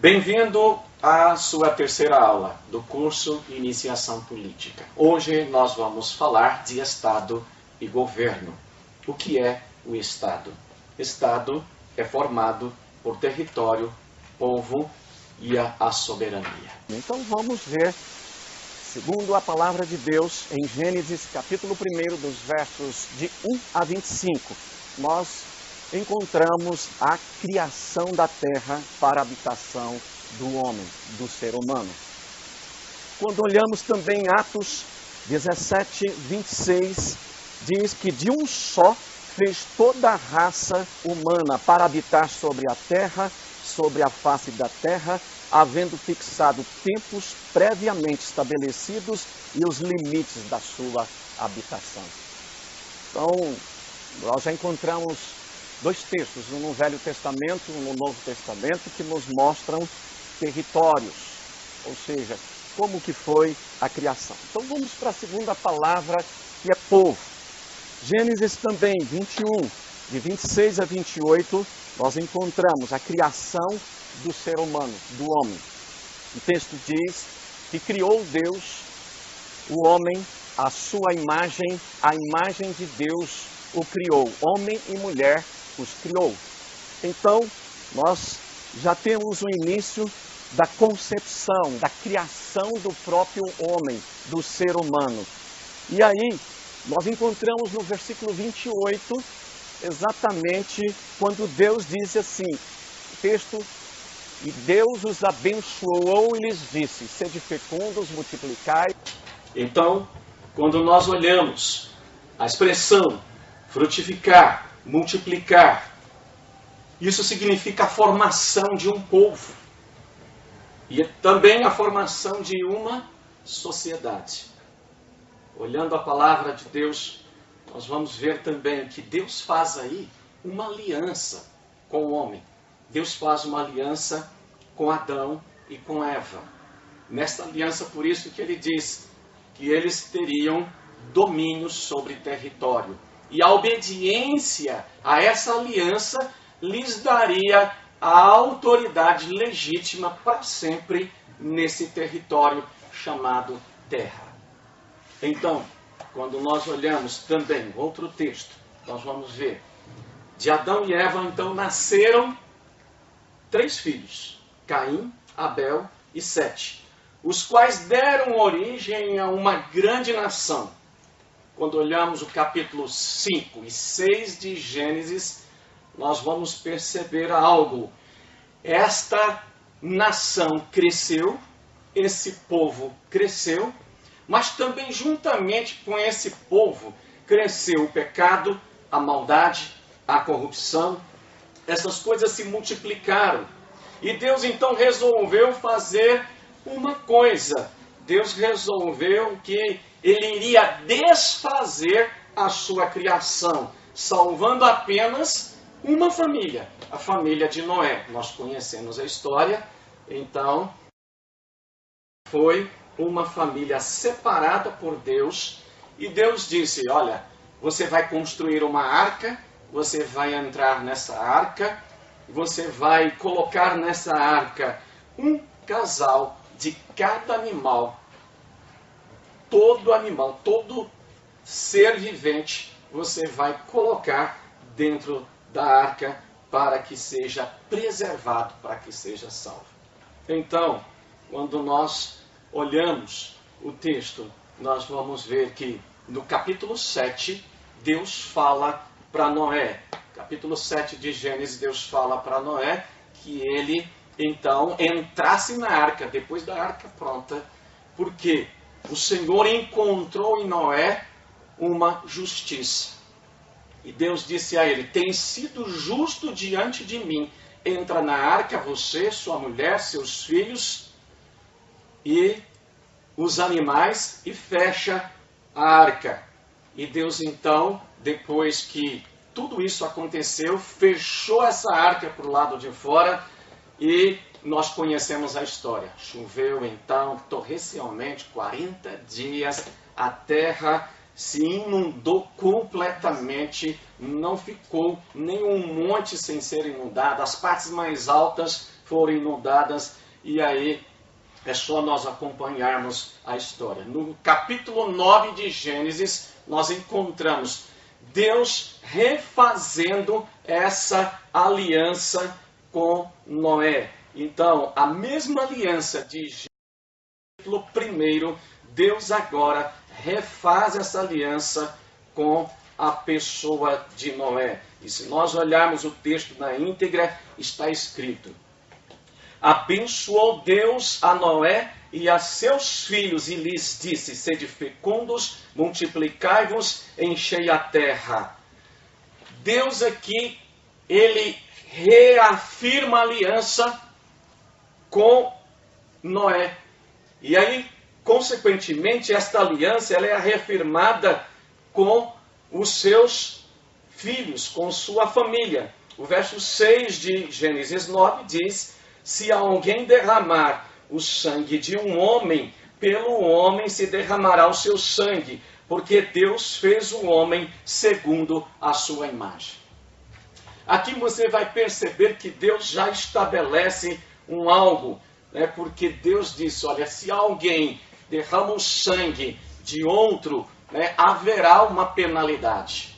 Bem-vindo à sua terceira aula do curso Iniciação Política. Hoje nós vamos falar de Estado e governo. O que é o Estado? Estado é formado por território, povo e a soberania. Então vamos ver, segundo a palavra de Deus, em Gênesis capítulo 1, dos versos de 1 a 25, nós encontramos a criação da terra para a habitação do homem, do ser humano. Quando olhamos também Atos 17, 26, diz que de um só fez toda a raça humana para habitar sobre a terra, sobre a face da terra, havendo fixado tempos previamente estabelecidos e os limites da sua habitação. Então, nós já encontramos dois textos, um no Velho Testamento e um no Novo Testamento, que nos mostram territórios, ou seja, como que foi a criação. Então vamos para a segunda palavra, que é povo. Gênesis também, 21, de 26 a 28, nós encontramos a criação do ser humano, do homem. O texto diz que criou Deus, o homem, à sua imagem, a imagem de Deus o criou, homem e mulher os criou. Então, nós já temos o início da concepção, da criação do próprio homem, do ser humano. E aí, nós encontramos no versículo 28, exatamente quando Deus diz assim, o texto, e Deus os abençoou e lhes disse, sede fecundos, multiplicai. Então, quando nós olhamos a expressão frutificar, multiplicar, isso significa a formação de um povo e também a formação de uma sociedade. Olhando a palavra de Deus, nós vamos ver também que Deus faz aí uma aliança com o homem. Deus faz uma aliança com Adão e com Eva. Nesta aliança, por isso que ele diz que eles teriam domínio sobre território. E a obediência a essa aliança lhes daria a autoridade legítima para sempre nesse território chamado terra. Então, quando nós olhamos também outro texto, nós vamos ver, de Adão e Eva então nasceram 3 filhos, Caim, Abel e Sete, os quais deram origem a uma grande nação. Quando olhamos o capítulo 5 e 6 de Gênesis, nós vamos perceber algo. Esta nação cresceu, esse povo cresceu, mas também juntamente com esse povo cresceu o pecado, a maldade, a corrupção. Essas coisas se multiplicaram. E Deus então resolveu fazer uma coisa. Deus resolveu que ele iria desfazer a sua criação, salvando apenas uma família, a família de Noé. Nós conhecemos a história, então foi uma família separada por Deus, e Deus disse, olha, você vai construir uma arca, você vai entrar nessa arca, você vai colocar nessa arca um casal de cada animal, todo ser vivente, você vai colocar dentro da arca para que seja preservado, para que seja salvo. Então, quando nós olhamos o texto, nós vamos ver que no capítulo 7, Deus fala para Noé. Capítulo 7 de Gênesis, Deus fala para Noé que ele, então, entrasse na arca, depois da arca pronta, porque o Senhor encontrou em Noé uma justiça. E Deus disse a ele, tem sido justo diante de mim. Entra na arca você, sua mulher, seus filhos e os animais e fecha a arca. E Deus então, depois que tudo isso aconteceu, fechou essa arca para o lado de fora e nós conhecemos a história. Choveu então torrencialmente 40 dias, a terra se inundou completamente, não ficou nenhum monte sem ser inundado, as partes mais altas foram inundadas, e aí é só nós acompanharmos a história. No capítulo 9 de Gênesis, nós encontramos Deus refazendo essa aliança com Noé. Então, a mesma aliança de Gênesis, capítulo 1, Deus agora refaz essa aliança com a pessoa de Noé. E se nós olharmos o texto na íntegra, está escrito: abençoou Deus a Noé e a seus filhos e lhes disse: sede fecundos, multiplicai-vos, enchei a terra. Deus aqui, ele reafirma a aliança com Noé. E aí, consequentemente, esta aliança ela é reafirmada com os seus filhos, com sua família. O verso 6 de Gênesis 9 diz: se alguém derramar o sangue de um homem, pelo homem se derramará o seu sangue, porque Deus fez o homem segundo a sua imagem. Aqui você vai perceber que Deus já estabelece um algo, né? Porque Deus disse: olha, se alguém derrama o sangue de outro, né, haverá uma penalidade.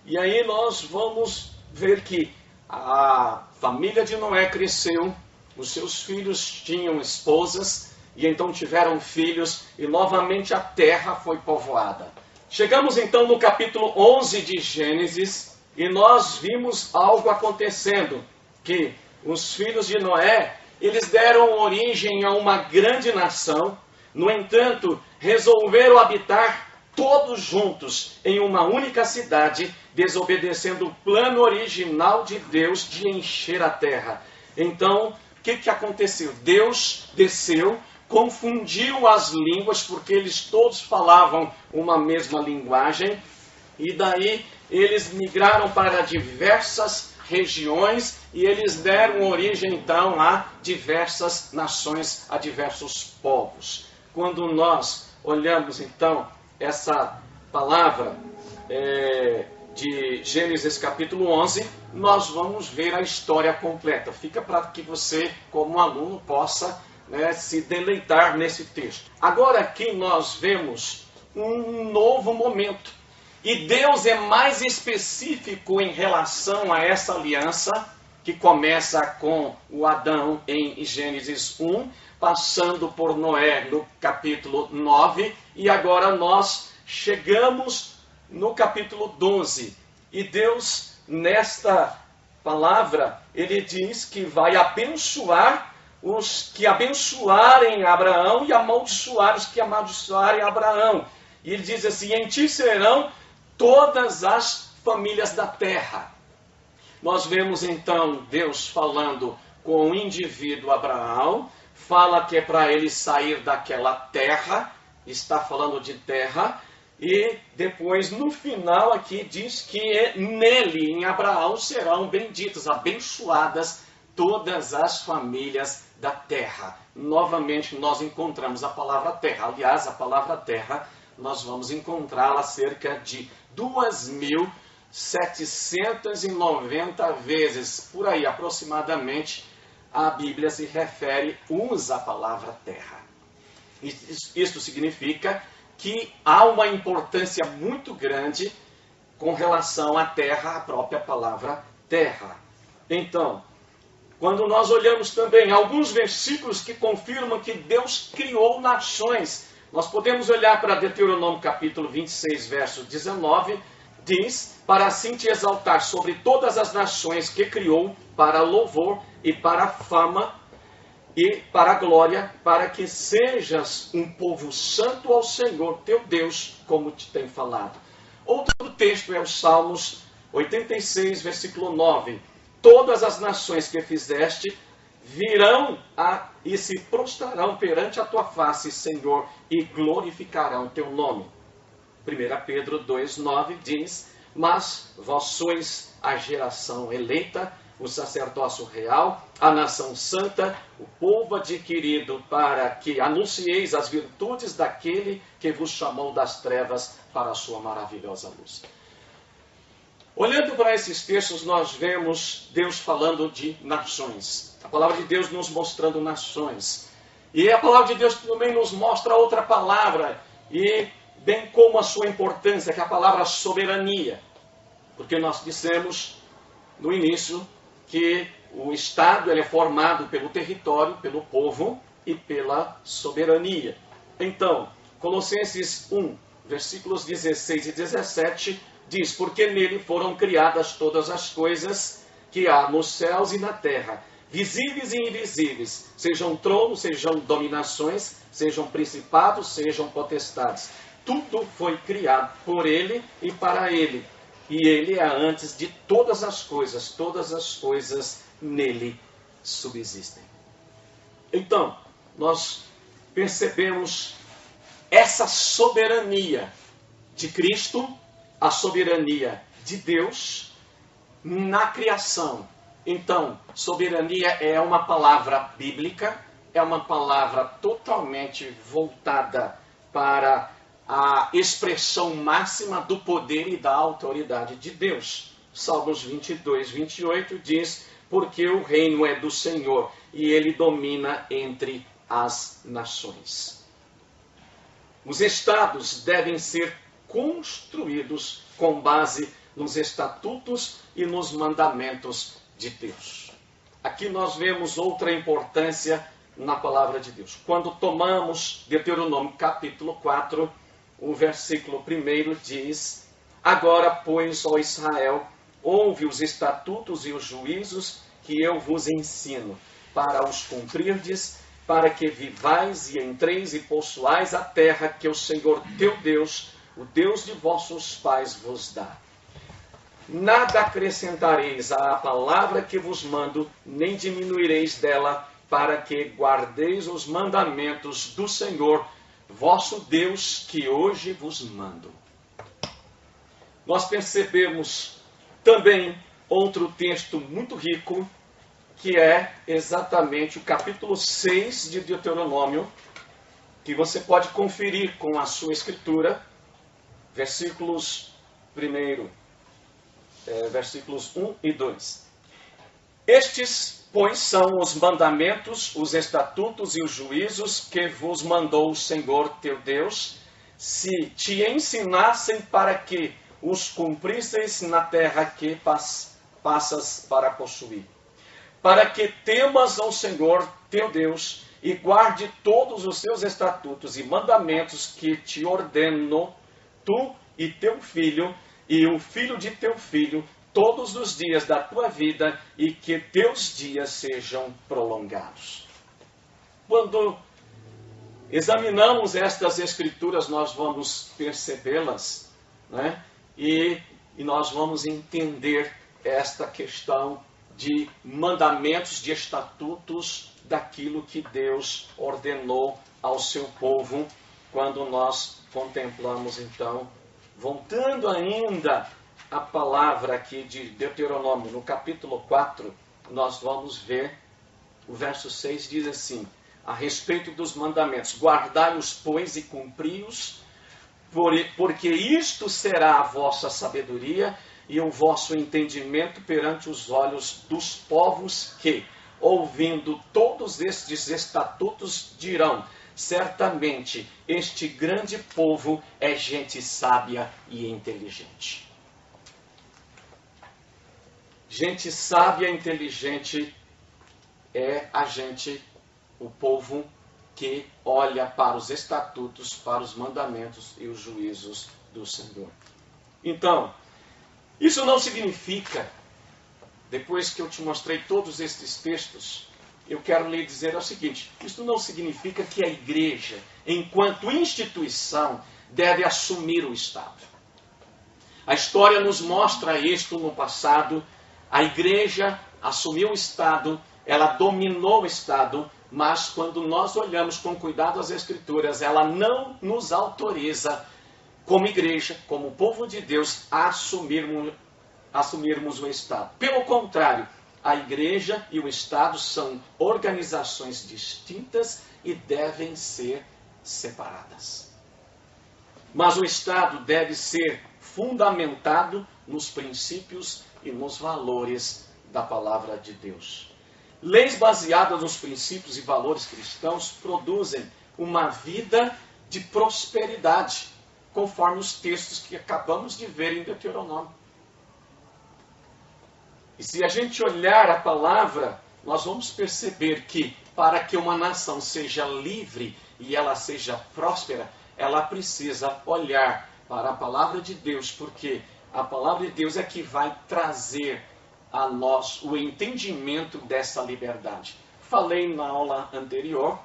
E aí nós vamos ver que a família de Noé cresceu, os seus filhos tinham esposas, e então tiveram filhos, e novamente a terra foi povoada. Chegamos então no capítulo 11 de Gênesis, e nós vimos algo acontecendo, que os filhos de Noé, eles deram origem a uma grande nação. No entanto, resolveram habitar todos juntos em uma única cidade, desobedecendo o plano original de Deus de encher a terra. Então, o que aconteceu? Deus desceu, confundiu as línguas, porque eles todos falavam uma mesma linguagem, e daí eles migraram para diversas regiões, e eles deram origem então a diversas nações, a diversos povos. Quando nós olhamos então essa palavra de Gênesis capítulo 11, nós vamos ver a história completa. Fica para que você, como aluno, possa, né, se deleitar nesse texto. Agora aqui nós vemos um novo momento. E Deus é mais específico em relação a essa aliança, que começa com o Adão em Gênesis 1, passando por Noé no capítulo 9, e agora nós chegamos no capítulo 12. E Deus, nesta palavra, ele diz que vai abençoar os que abençoarem Abraão e amaldiçoar os que amaldiçoarem Abraão. E ele diz assim: em ti serão todas as famílias da terra. Nós vemos então Deus falando com o indivíduo Abraão, fala que é para ele sair daquela terra, está falando de terra, e depois no final aqui diz que nele, em Abraão, serão benditas, abençoadas todas as famílias da terra. Novamente nós encontramos a palavra terra. Aliás, a palavra terra nós vamos encontrá-la cerca de 2.790 vezes, por aí aproximadamente, a Bíblia se refere, usa a palavra terra. Isto significa que há uma importância muito grande com relação à terra, a própria palavra terra. Então, quando nós olhamos também alguns versículos que confirmam que Deus criou nações, nós podemos olhar para Deuteronômio capítulo 26, verso 19, diz: para assim te exaltar sobre todas as nações que criou, para louvor e para fama e para glória, para que sejas um povo santo ao Senhor teu Deus, como te tem falado. Outro texto é o Salmos 86, versículo 9. Todas as nações que fizeste virão e se prostrarão perante a tua face, Senhor, e glorificarão teu nome. 1 Pedro 2,9 diz: mas vós sois a geração eleita, o sacerdócio real, a nação santa, o povo adquirido, para que anuncieis as virtudes daquele que vos chamou das trevas para a sua maravilhosa luz. Olhando para esses textos, nós vemos Deus falando de nações. A palavra de Deus nos mostrando nações. E a palavra de Deus também nos mostra outra palavra, e bem como a sua importância, que é a palavra soberania. Porque nós dissemos no início que o Estado ele é formado pelo território, pelo povo e pela soberania. Então, Colossenses 1, versículos 16 e 17, diz: porque nele foram criadas todas as coisas que há nos céus e na terra, visíveis e invisíveis, sejam tronos, sejam dominações, sejam principados, sejam potestades. Tudo foi criado por ele e para ele. E ele é antes de todas as coisas nele subsistem. Então, nós percebemos essa soberania de Cristo, a soberania de Deus na criação. Então, soberania é uma palavra bíblica, é uma palavra totalmente voltada para a expressão máxima do poder e da autoridade de Deus. Salmos 22, 28 diz: porque o reino é do Senhor e ele domina entre as nações. Os estados devem ser construídos com base nos estatutos e nos mandamentos de Deus. Aqui nós vemos outra importância na palavra de Deus. Quando tomamos Deuteronômio capítulo 4, o versículo 1 diz: agora, pois, ó Israel, ouve os estatutos e os juízos que eu vos ensino, para os cumprirdes, para que vivais e entreis e possuais a terra que o Senhor teu Deus, o Deus de vossos pais, vos dá. Nada acrescentareis à palavra que vos mando, nem diminuireis dela, para que guardeis os mandamentos do Senhor, vosso Deus, que hoje vos mando. Nós percebemos também outro texto muito rico, que é exatamente o capítulo 6 de Deuteronômio, que você pode conferir com a sua escritura, versículos 1 e 2. Estes, pois, são os mandamentos, os estatutos e os juízos que vos mandou o Senhor teu Deus, se te ensinassem para que os cumprisseis na terra que passas para possuir. Para que temas ao Senhor teu Deus e guarde todos os seus estatutos e mandamentos que te ordeno, tu e teu filho, e o filho de teu filho, todos os dias da tua vida, e que teus dias sejam prolongados. Quando examinamos estas escrituras, nós vamos percebê-las, né? E nós vamos entender esta questão de mandamentos, de estatutos, daquilo que Deus ordenou ao seu povo, quando nós contemplamos, então, voltando ainda a palavra aqui de Deuteronômio, no capítulo 4, nós vamos ver, o verso 6 diz assim, a respeito dos mandamentos: guardai-os, pois, e cumpri-os, porque isto será a vossa sabedoria e o vosso entendimento perante os olhos dos povos que, ouvindo todos estes estatutos, dirão: certamente este grande povo é gente sábia e inteligente. Gente sábia e inteligente é a gente, o povo que olha para os estatutos, para os mandamentos e os juízos do Senhor. Então, isso não significa, depois que eu te mostrei todos estes textos, eu quero lhe dizer o seguinte: isso não significa que a igreja, enquanto instituição, deve assumir o Estado. A história nos mostra isto no passado. A igreja assumiu o Estado, ela dominou o Estado, mas quando nós olhamos com cuidado as Escrituras, ela não nos autoriza, como igreja, como povo de Deus, a assumirmos o Estado. Pelo contrário, a igreja e o Estado são organizações distintas e devem ser separadas. Mas o Estado deve ser fundamentado nos princípios e nos valores da palavra de Deus. Leis baseadas nos princípios e valores cristãos produzem uma vida de prosperidade, conforme os textos que acabamos de ver em Deuteronômio. E se a gente olhar a palavra, nós vamos perceber que para que uma nação seja livre e ela seja próspera, ela precisa olhar para a palavra de Deus, porque a palavra de Deus é que vai trazer a nós o entendimento dessa liberdade. Falei na aula anterior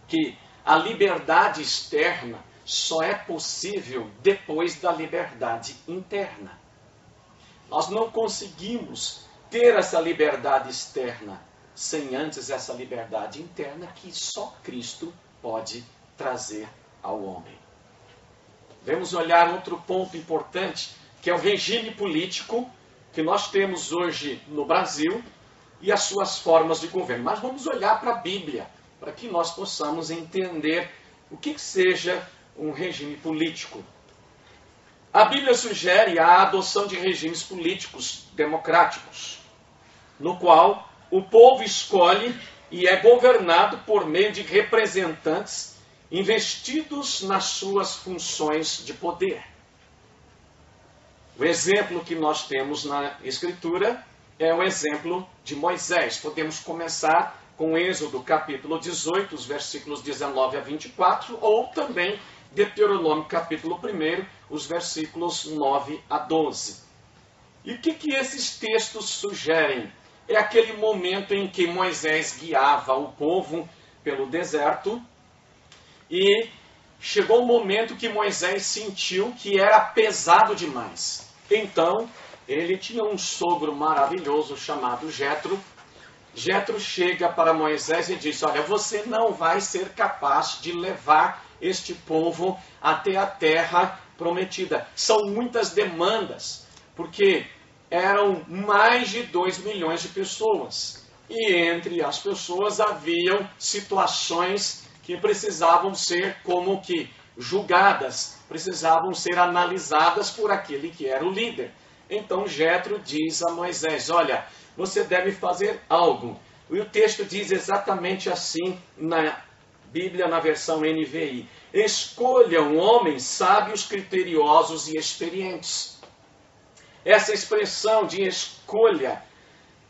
que a liberdade externa só é possível depois da liberdade interna. Nós não conseguimos ter essa liberdade externa sem antes essa liberdade interna que só Cristo pode trazer ao homem. Vamos olhar outro ponto importante, que é o regime político que nós temos hoje no Brasil e as suas formas de governo. Mas vamos olhar para a Bíblia, para que nós possamos entender o que seja um regime político. A Bíblia sugere a adoção de regimes políticos democráticos, no qual o povo escolhe e é governado por meio de representantes investidos nas suas funções de poder. O exemplo que nós temos na Escritura é o exemplo de Moisés. Podemos começar com Êxodo capítulo 18, os versículos 19 a 24, ou também Deuteronômio capítulo 1, os versículos 9 a 12. E o que esses textos sugerem? É aquele momento em que Moisés guiava o povo pelo deserto e chegou um momento que Moisés sentiu que era pesado demais. Então, ele tinha um sogro maravilhoso chamado Jetro. Jetro chega para Moisés e diz: olha, você não vai ser capaz de levar este povo até a terra prometida. São muitas demandas, porque eram mais de 2 milhões de pessoas. E entre as pessoas haviam situações que precisavam ser como que julgadas, precisavam ser analisadas por aquele que era o líder. Então Jetro diz a Moisés: olha, você deve fazer algo. E o texto diz exatamente assim na Bíblia, na versão NVI: escolham homens sábios, criteriosos e experientes. Essa expressão de escolha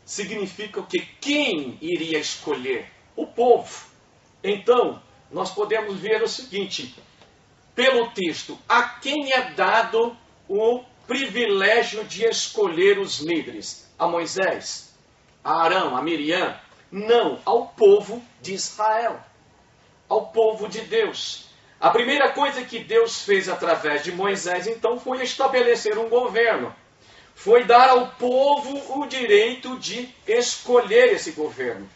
significa o que? Quem iria escolher? O povo. Então, nós podemos ver o seguinte, pelo texto: a quem é dado o privilégio de escolher os líderes? A Moisés? A Arão? A Miriam? Não, ao povo de Israel, ao povo de Deus. A primeira coisa que Deus fez através de Moisés, então, foi estabelecer um governo. Foi dar ao povo o direito de escolher esse governo.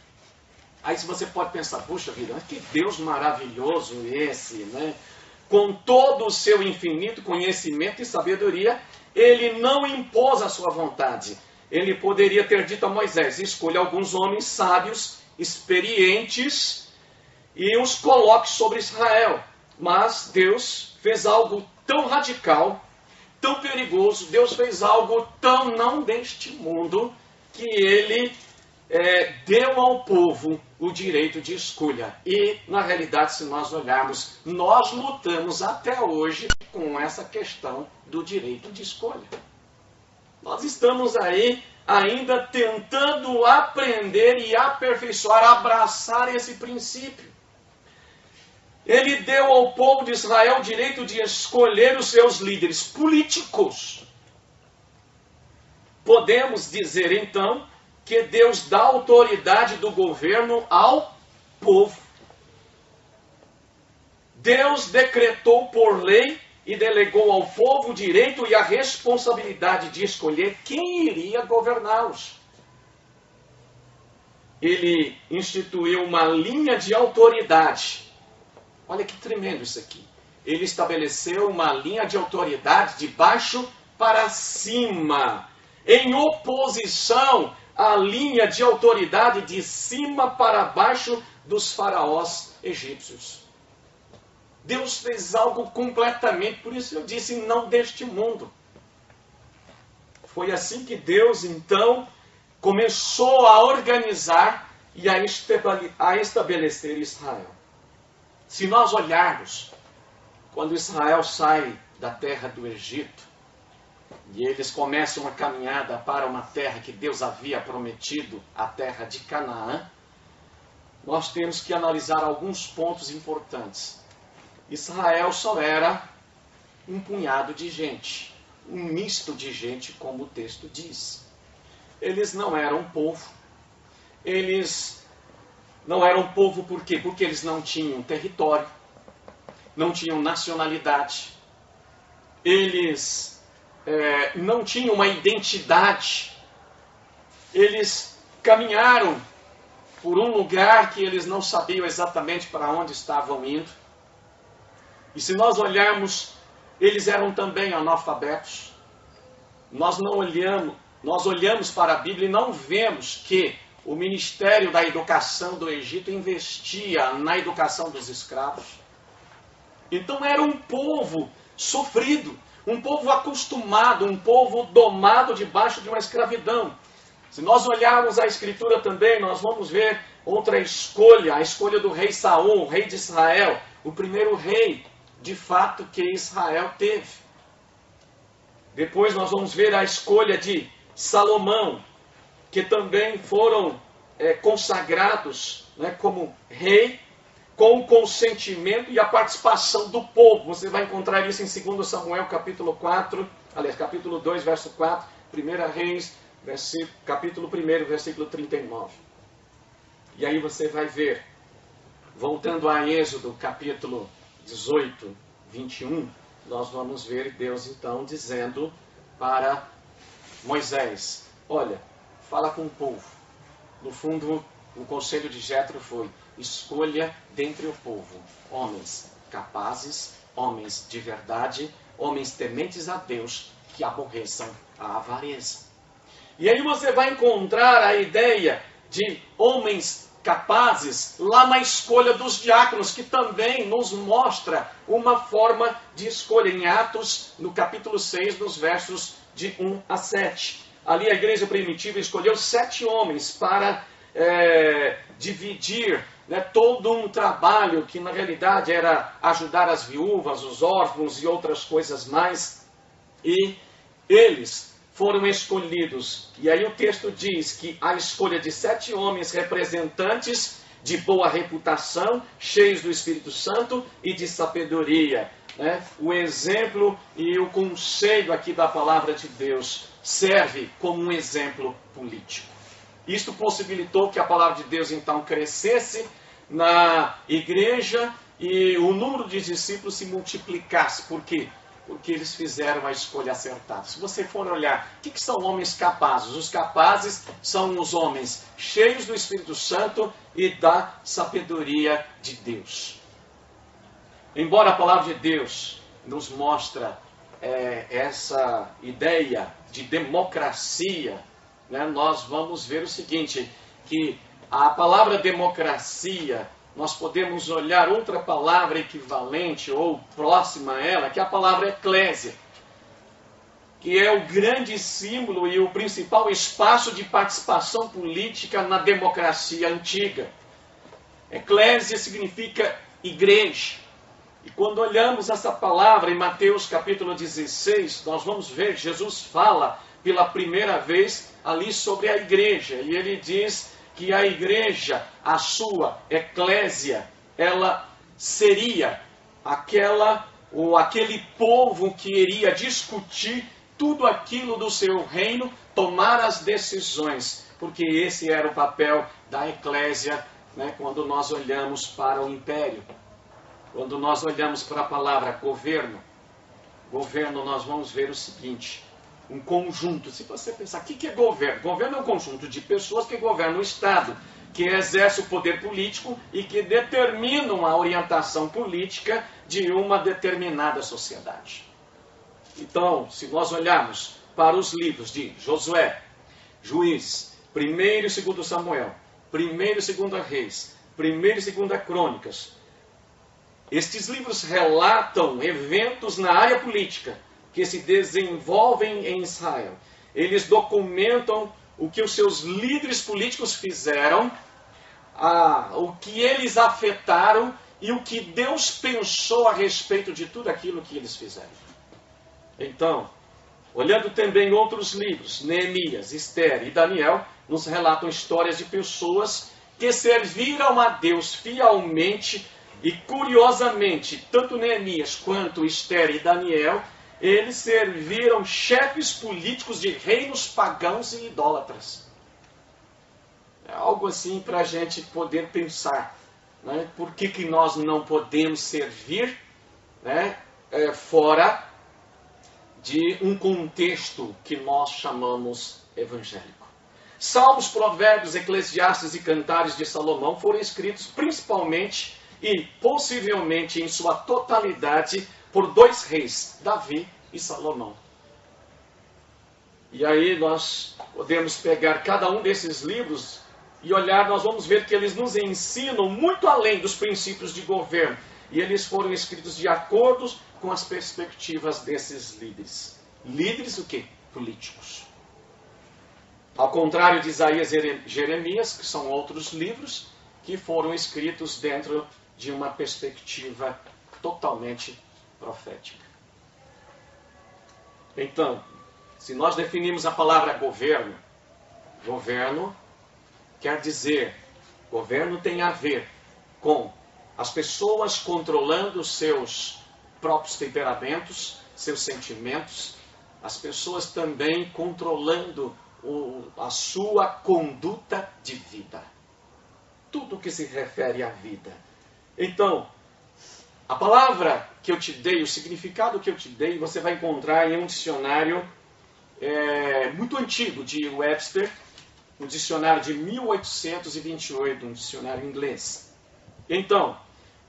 Aí você pode pensar: puxa vida, mas que Deus maravilhoso esse, né? Com todo o seu infinito conhecimento e sabedoria, ele não impôs a sua vontade. Ele poderia ter dito a Moisés: escolha alguns homens sábios, experientes, e os coloque sobre Israel. Mas Deus fez algo tão radical, tão perigoso, Deus fez algo tão não deste mundo, que ele deu ao povo o direito de escolha. E, na realidade, se nós olharmos, nós lutamos até hoje com essa questão do direito de escolha. Nós estamos aí ainda tentando aprender e aperfeiçoar, abraçar esse princípio. Ele deu ao povo de Israel o direito de escolher os seus líderes políticos. Podemos dizer, então, que Deus dá autoridade do governo ao povo. Deus decretou por lei e delegou ao povo o direito e a responsabilidade de escolher quem iria governá-los. Ele instituiu uma linha de autoridade. Olha que tremendo isso aqui. Ele estabeleceu uma linha de autoridade de baixo para cima, em oposição à linha de autoridade de cima para baixo dos faraós egípcios. Deus fez algo completamente, por isso eu disse, não deste mundo. Foi assim que Deus, então, começou a organizar e a estabelecer Israel. Se nós olharmos, quando Israel sai da terra do Egito, e eles começam uma caminhada para uma terra que Deus havia prometido, a terra de Canaã, nós temos que analisar alguns pontos importantes. Israel só era um punhado de gente, um misto de gente, como o texto diz. Eles não eram povo. Eles não eram povo por quê? Porque eles não tinham território, não tinham nacionalidade, eles não tinham uma identidade. Eles caminharam por um lugar que eles não sabiam exatamente para onde estavam indo. E se nós olharmos, eles eram também analfabetos. Nós olhamos para a Bíblia e não vemos que o Ministério da Educação do Egito investia na educação dos escravos. Então era um povo sofrido, um povo acostumado, um povo domado debaixo de uma escravidão. Se nós olharmos a Escritura também, nós vamos ver outra escolha, a escolha do rei Saul, o rei de Israel, o primeiro rei, de fato, que Israel teve. Depois nós vamos ver a escolha de Salomão, que também foram consagrados, né, como rei, com o consentimento e a participação do povo. Você vai encontrar isso em 2 Samuel capítulo 4, aliás, capítulo 2, verso 4, 1 Reis, capítulo 1, versículo 39. E aí você vai ver, voltando a Êxodo capítulo 18, 21, nós vamos ver Deus então dizendo para Moisés: olha, fala com o povo. No fundo, o conselho de Jetro foi: escolha dentre o povo homens capazes, homens de verdade, homens tementes a Deus, que aborreçam a avareza. E aí você vai encontrar a ideia de homens capazes lá na escolha dos diáconos, que também nos mostra uma forma de escolha em Atos, no capítulo 6, nos versos de 1 a 7. Ali a igreja primitiva escolheu 7 homens para dividir, né, todo um trabalho que na realidade era ajudar as viúvas, os órfãos e outras coisas mais. E eles foram escolhidos. E aí o texto diz que a escolha de 7 homens representantes de boa reputação, cheios do Espírito Santo e de sabedoria. Né? O exemplo e o conselho aqui da palavra de Deus serve como um exemplo político. Isto possibilitou que a palavra de Deus então crescesse na igreja e o número de discípulos se multiplicasse. Por quê? Porque eles fizeram a escolha acertada. Se você for olhar, o que são homens capazes? Os capazes são os homens cheios do Espírito Santo e da sabedoria de Deus. Embora a palavra de Deus nos mostra essa ideia de democracia, né, nós vamos ver o seguinte, que a palavra democracia, nós podemos olhar outra palavra equivalente ou próxima a ela, que é a palavra eclésia, que é o grande símbolo e o principal espaço de participação política na democracia antiga. Eclésia significa igreja. E quando olhamos essa palavra em Mateus capítulo 16, nós vamos ver, Jesus fala pela primeira vez ali sobre a igreja. E ele diz que a igreja, a sua eclésia, ela seria aquele povo que iria discutir tudo aquilo do seu reino, tomar as decisões, porque esse era o papel da eclésia, né, quando nós olhamos para o império. Quando nós olhamos para a palavra governo, nós vamos ver o seguinte: um conjunto. Se você pensar, o que é governo? Governo é um conjunto de pessoas que governam o Estado, que exerce o poder político e que determinam a orientação política de uma determinada sociedade. Então, se nós olharmos para os livros de Josué, Juízes, 1º e 2º Samuel, 1º e 2º Reis, 1º e 2º Crônicas, estes livros relatam eventos na área política que se desenvolvem em Israel. eles documentam o que os seus líderes políticos fizeram, o que eles afetaram e o que Deus pensou a respeito de tudo aquilo que eles fizeram. Então, olhando também outros livros, Neemias, Esther e Daniel, nos relatam histórias de pessoas que serviram a Deus fielmente e, curiosamente, tanto Neemias quanto Esther e Daniel, eles serviram chefes políticos de reinos pagãos e idólatras. É algo assim para a gente poder pensar, né? Por que nós não podemos servir, né, fora de um contexto que nós chamamos evangélico? Salmos, Provérbios, Eclesiastes e Cantares de Salomão foram escritos principalmente e possivelmente em sua totalidade por dois reis, Davi e Salomão. E aí nós podemos pegar cada um desses livros e olhar, nós vamos ver que eles nos ensinam muito além dos princípios de governo. E eles foram escritos de acordo com as perspectivas desses líderes. Líderes o quê? Políticos. Ao contrário de Isaías e Jeremias, que são outros livros que foram escritos dentro de uma perspectiva totalmente profética. Então, se nós definimos a palavra governo, governo quer dizer, governo tem a ver com as pessoas controlando seus próprios temperamentos, seus sentimentos, as pessoas também controlando a sua conduta de vida. Tudo que se refere à vida. Então, a palavra que eu te dei, o significado que eu te dei, você vai encontrar em um dicionário muito antigo de Webster, um dicionário de 1828, um dicionário inglês. Então,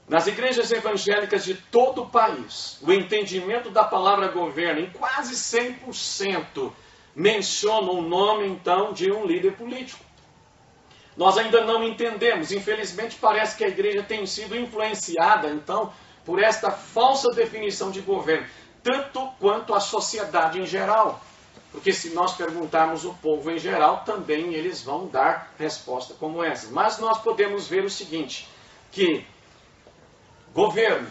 nas igrejas evangélicas de todo o país, o entendimento da palavra governo, em quase 100%, menciona o nome, então, de um líder político. Nós ainda não entendemos. Infelizmente, parece que a igreja tem sido influenciada, então, por esta falsa definição de governo, tanto quanto a sociedade em geral. Porque se nós perguntarmos o povo em geral, também eles vão dar resposta como essa. Mas nós podemos ver o seguinte, que governo,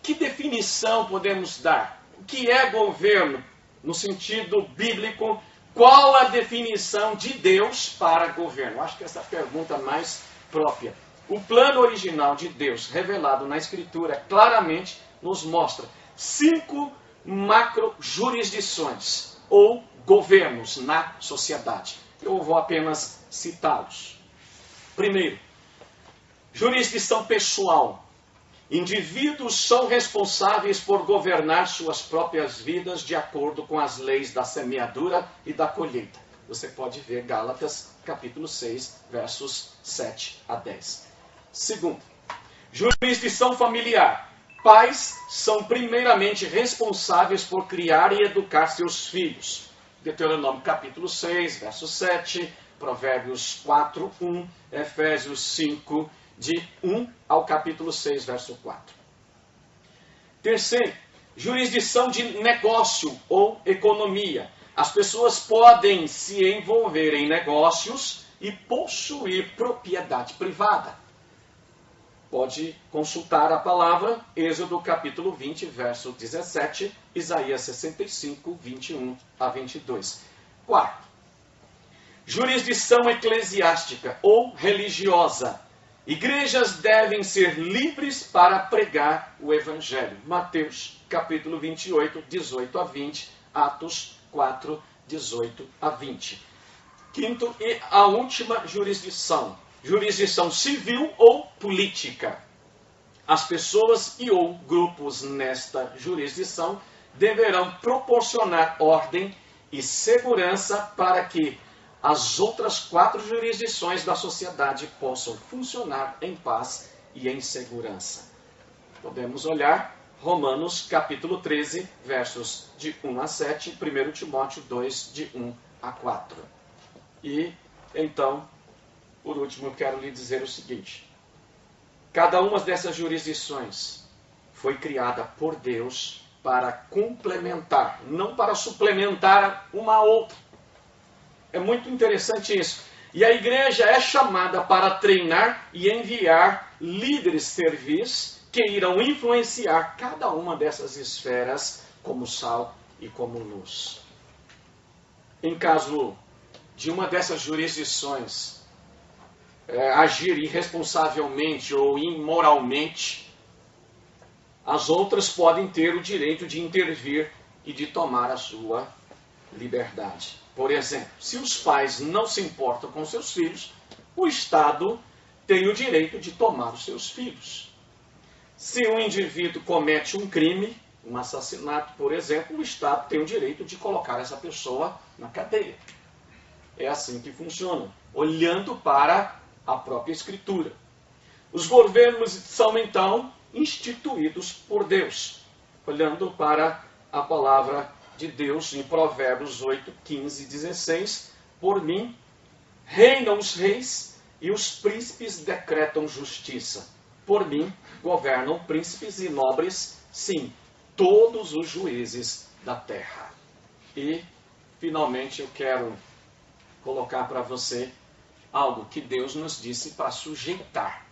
que definição podemos dar? O que é governo no sentido bíblico? Qual a definição de Deus para governo? Acho que essa é a pergunta mais própria. O plano original de Deus, revelado na Escritura, claramente nos mostra 5 macro-jurisdições ou governos na sociedade. Eu vou apenas citá-los. Primeiro, jurisdição pessoal. Indivíduos são responsáveis por governar suas próprias vidas de acordo com as leis da semeadura e da colheita. Você pode ver Gálatas, capítulo 6, versos 7 a 10. Segundo, jurisdição familiar. Pais são primeiramente responsáveis por criar e educar seus filhos. Deuteronômio, capítulo 6, verso 7, Provérbios 4, 1, Efésios 5, de 1 ao capítulo 6, verso 4. Terceiro, jurisdição de negócio ou economia. As pessoas podem se envolver em negócios e possuir propriedade privada. Pode consultar a palavra, Êxodo capítulo 20, verso 17, Isaías 65, 21 a 22. Quarto, jurisdição eclesiástica ou religiosa. Igrejas devem ser livres para pregar o Evangelho. Mateus, capítulo 28, 18 a 20, Atos 4, 18 a 20. Quinto e a última jurisdição. Jurisdição civil ou política. As pessoas e ou grupos nesta jurisdição deverão proporcionar ordem e segurança para que as outras 4 jurisdições da sociedade possam funcionar em paz e em segurança. Podemos olhar Romanos capítulo 13, versos de 1 a 7, 1 Timóteo 2, de 1 a 4. E, então, por último, eu quero lhe dizer o seguinte. Cada uma dessas jurisdições foi criada por Deus para complementar, não para suplementar uma a outra. É muito interessante isso. E a igreja é chamada para treinar e enviar líderes servis que irão influenciar cada uma dessas esferas como sal e como luz. Em caso de uma dessas jurisdições agir irresponsavelmente ou imoralmente, as outras podem ter o direito de intervir e de tomar a sua liberdade. Por exemplo, se os pais não se importam com seus filhos, o Estado tem o direito de tomar os seus filhos. Se um indivíduo comete um crime, um assassinato, por exemplo, o Estado tem o direito de colocar essa pessoa na cadeia. É assim que funciona, olhando para a própria Escritura. Os governos são, então, instituídos por Deus, olhando para a palavra de Deus em Provérbios 8, 15 e 16. Por mim, reinam os reis e os príncipes decretam justiça. Por mim, governam príncipes e nobres, sim, todos os juízes da terra. E, finalmente, eu quero colocar para você algo que Deus nos disse para sujeitar.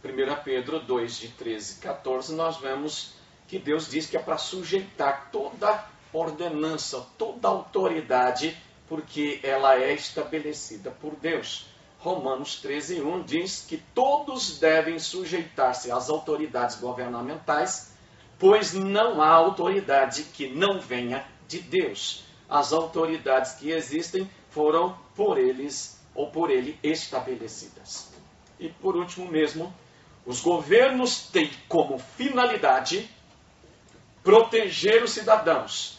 1 Pedro 2, de 13 e 14, nós vemos que Deus diz que é para sujeitar toda ordenança, toda autoridade, porque ela é estabelecida por Deus. Romanos 13, 1 diz que todos devem sujeitar-se às autoridades governamentais, pois não há autoridade que não venha de Deus. As autoridades que existem foram por eles ou por ele estabelecidas. E por último mesmo, os governos têm como finalidade proteger os cidadãos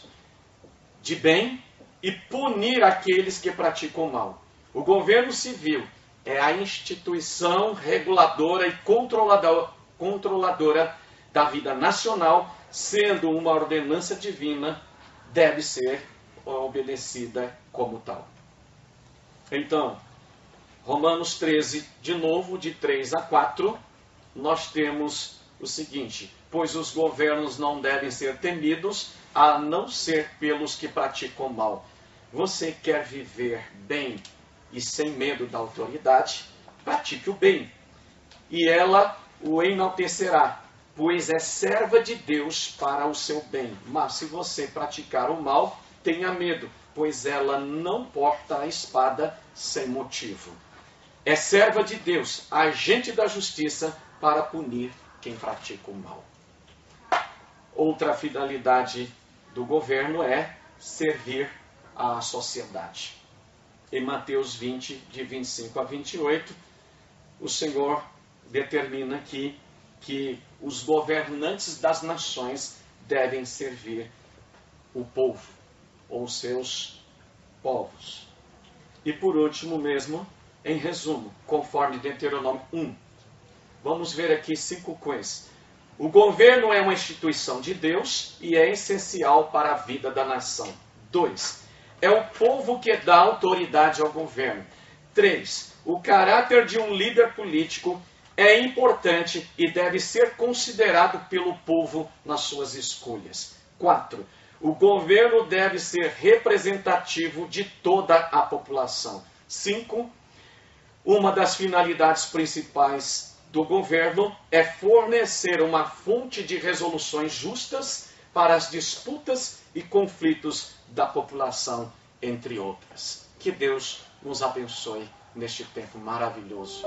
de bem e punir aqueles que praticam mal. O governo civil é a instituição reguladora e controladora da vida nacional, sendo uma ordenança divina, deve ser obedecida como tal. Então, Romanos 13, de novo, de 3 a 4, nós temos o seguinte: pois os governos não devem ser temidos, a não ser pelos que praticam mal. Você quer viver bem e sem medo da autoridade? Pratique o bem, e ela o enaltecerá, pois é serva de Deus para o seu bem. Mas se você praticar o mal, tenha medo, pois ela não porta a espada sem motivo. É serva de Deus, agente da justiça, para punir quem pratica o mal. Outra finalidade do governo é servir à sociedade. Em Mateus 20, de 25 a 28, o Senhor determina aqui que os governantes das nações devem servir o povo, ou seus povos. E por último mesmo, em resumo, conforme Deuteronômio 1, vamos ver aqui 5 coisas. O governo é uma instituição de Deus e é essencial para a vida da nação. 2. É o povo que dá autoridade ao governo. 3. O caráter de um líder político é importante e deve ser considerado pelo povo nas suas escolhas. 4. O governo deve ser representativo de toda a população. 5. Uma das finalidades principais do governo é fornecer uma fonte de resoluções justas para as disputas e conflitos da população, entre outras. Que Deus nos abençoe neste tempo maravilhoso.